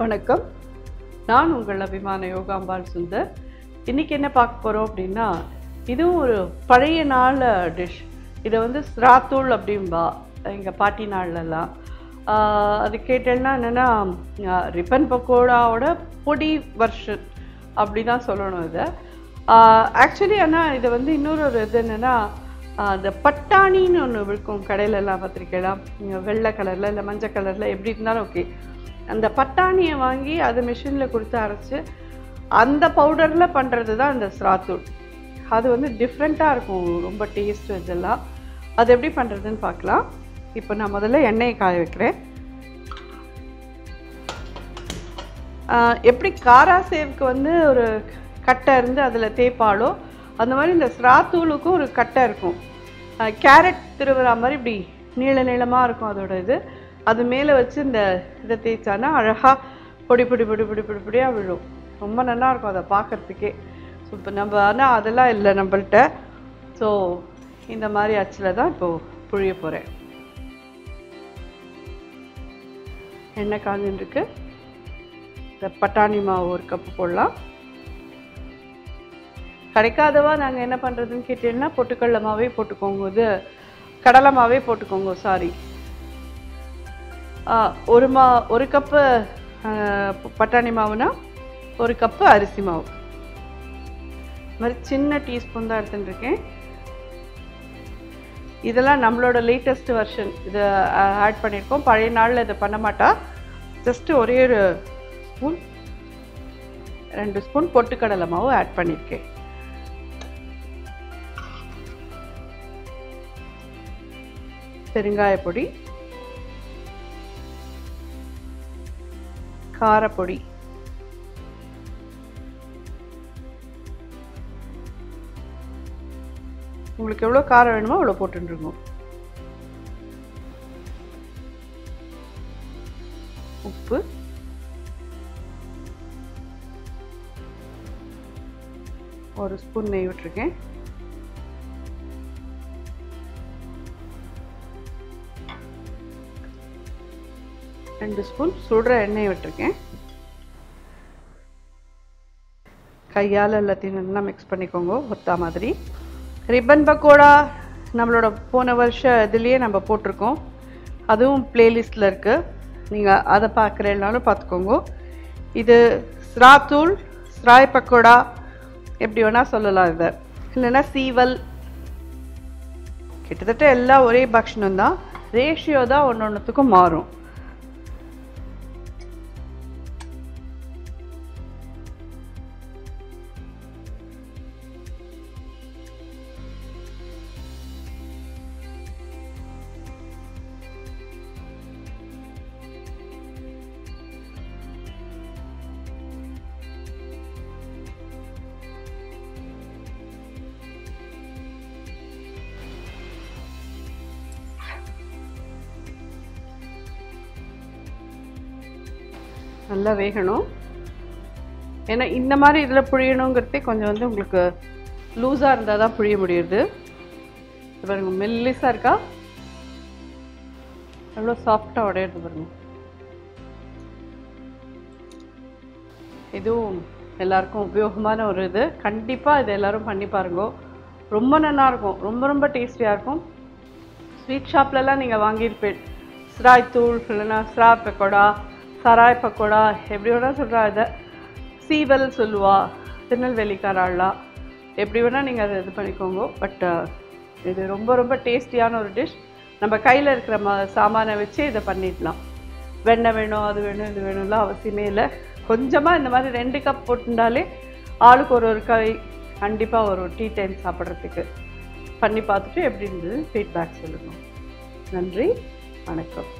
வணக்கம். நான் உங்கள் அபிமான யோகாம்பாள் சுந்தர். இன்றைக்கி என்ன பார்க்க போகிறோம் அப்படின்னா, இதுவும் ஒரு பழைய நாள் டிஷ். இதை வந்து ஸ்ராத்தூள் அப்படின்பா எங்கள் பாட்டி நாள்லலாம். அது கேட்டேன்னா என்னென்னா, ரிப்பன் பக்கோடாவோட பொடி வெர்ஷன் அப்படி தான் சொல்லணும் இதை. ஆக்சுவலி ஆனால் இதை வந்து இன்னொரு இது என்னென்னா, அந்த பட்டாணின்னு ஒன்று விற்கும் கடையிலலாம், பார்த்துருக்கலாம், வெள்ளை கலரில் இல்லை மஞ்சள் கலரில், எப்படி இருந்தாலும் ஓகே. அந்த பட்டாணியை வாங்கி அது மிஷினில் கொடுத்து அரைச்சி அந்த பவுடரில் பண்ணுறது தான் இந்த ஸ்ராத்தூள். அது வந்து டிஃப்ரெண்ட்டாக இருக்கும், ரொம்ப டேஸ்ட்டு இதெல்லாம். அது எப்படி பண்ணுறதுன்னு பார்க்கலாம். இப்போ நான் முதல்ல எண்ணெயை காய வைக்கிறேன். எப்படி காரா சேவுக்கு வந்து ஒரு கட்டை இருந்து அதில் தேய்ப்பாலோ அந்த மாதிரி இந்த ஸ்ராத்தூளுக்கும் ஒரு கட்டை இருக்கும். கேரட் திருவுற மாதிரி இப்படி நீள நீளமாக இருக்கும் அதோட இது. அது மேலே வச்சு இந்த இதை தேய்ச்சானா அழகாக பொடி பொடி பொடி பொடி பொடி பொடியாக விழும். ரொம்ப நல்லாயிருக்கும் அதை பார்க்குறதுக்கே. ஸோ இப்போ நம்ம ஆனால் அதெல்லாம் இல்லை நம்மள்கிட்ட. ஸோ இந்த மாதிரி அச்சில் தான் இப்போது புழிய போகிறேன். எண்ணெய் காஞ்சின்ருக்கு. இந்த பட்டாணி மாவு ஒரு கப்பு போடலாம். கிடைக்காதவா நாங்கள் என்ன பண்ணுறதுன்னு கேட்டீங்கன்னா, பொட்டுக்கடலை மாவே போட்டுக்கோங்க, இது கடலை மாவே போட்டுக்கோங்க, சாரி. ஒரு கப்பு பட்டாணி மாவுனா ஒரு கப்பு அரிசி மாவு. இது மாதிரி சின்ன டீஸ்பூன் தான் எடுத்துட்டுருக்கேன். இதெல்லாம் நம்மளோட லேட்டஸ்ட் வெர்ஷன். இதை ஆட் பண்ணியிருக்கோம். பழைய நாளில் இதை பண்ண மாட்டா. ஜஸ்ட்டு ஒரே ஒரு ஸ்பூன், 2 ஸ்பூன் பொட்டுக்கடலை மாவு ஆட் பண்ணியிருக்கேன். பெருங்காய பொடி, காரப்பொடி, உங்களுக்கு எவ்வளோ காரம் வேணுமோ அவ்வளோ போட்டுருங்க. உப்பு, ஒரு ஸ்பூன் நெய் விட்டுருக்கேன். ரெண்டு ஸ்பூன் சுடுற எண்ணெய் விட்டுருக்கேன். கையால் எல்லாத்தையும் நல்லா மிக்ஸ் பண்ணிக்கோங்க ஒத்தா மாதிரி. ரிப்பன் பக்கோடா நம்மளோட போன வருஷம் இதுலேயே நம்ம போட்டிருக்கோம். அதுவும் பிளேலிஸ்டில் இருக்குது, நீங்கள் அதை பார்க்குறேன்னாலும் பார்த்துக்கோங்க. இது ஸ்ராத்தூள், ஸ்ராய் பக்கோடா எப்படி வேணால் சொல்லலாம். இதை இல்லைன்னா சீவல், கிட்டத்தட்ட எல்லாம் ஒரே பக்ஷணம் தான். ரேஷியோ தான் ஒன்று ஒன்றுத்துக்கும் மாறும். நல்லா வேகணும். ஏன்னா இந்த மாதிரி இதில் புழியணுங்கிறதே கொஞ்சம் வந்து உங்களுக்கு லூஸாக இருந்தால் தான் புழிய முடியுது. பாருங்க, மெல்லிஸாக இருக்கா, எவ்வளோ சாஃப்டாக உடையிறது பாருங்க. இதுவும் எல்லாருக்கும் உபயோகமான ஒரு இது. கண்டிப்பாக இது எல்லோரும் பண்ணி பாருங்க. ரொம்ப நல்லாயிருக்கும், ரொம்ப ரொம்ப டேஸ்டியாக இருக்கும். ஸ்வீட் ஷாப்லலாம் நீங்கள் வாங்கியிருப்பேன் ஸ்ராய் தூள், இல்லைன்னா ஸ்ரா பக்கோடா, சராய் பக்கோடா, எப்படி வேணால் சொல்கிறா. இதை சீவல் சொல்லுவா திருநெல்வேலிக்காராலாம், எப்படி வேணால் நீங்கள் அதை இது பண்ணிக்கோங்க. பட் இது ரொம்ப ரொம்ப டேஸ்டியான ஒரு டிஷ். நம்ம கையில் இருக்கிற சாமானை வச்சு இதை பண்ணிடலாம். வெண்ணெய் வேணும், அது வேணும், இது வேணும்லாம் அவசியமே இல்லை. கொஞ்சமாக இந்த மாதிரி 2 கப் போட்டுட்டாலே ஆளுக்கு ஒரு கை கண்டிப்பாக ஒரு டீ டைம் சாப்பிட்றதுக்கு. பண்ணி பார்த்துட்டு எப்படி இருந்தது ஃபீட்பேக் சொல்லுங்கள். நன்றி, வணக்கம்.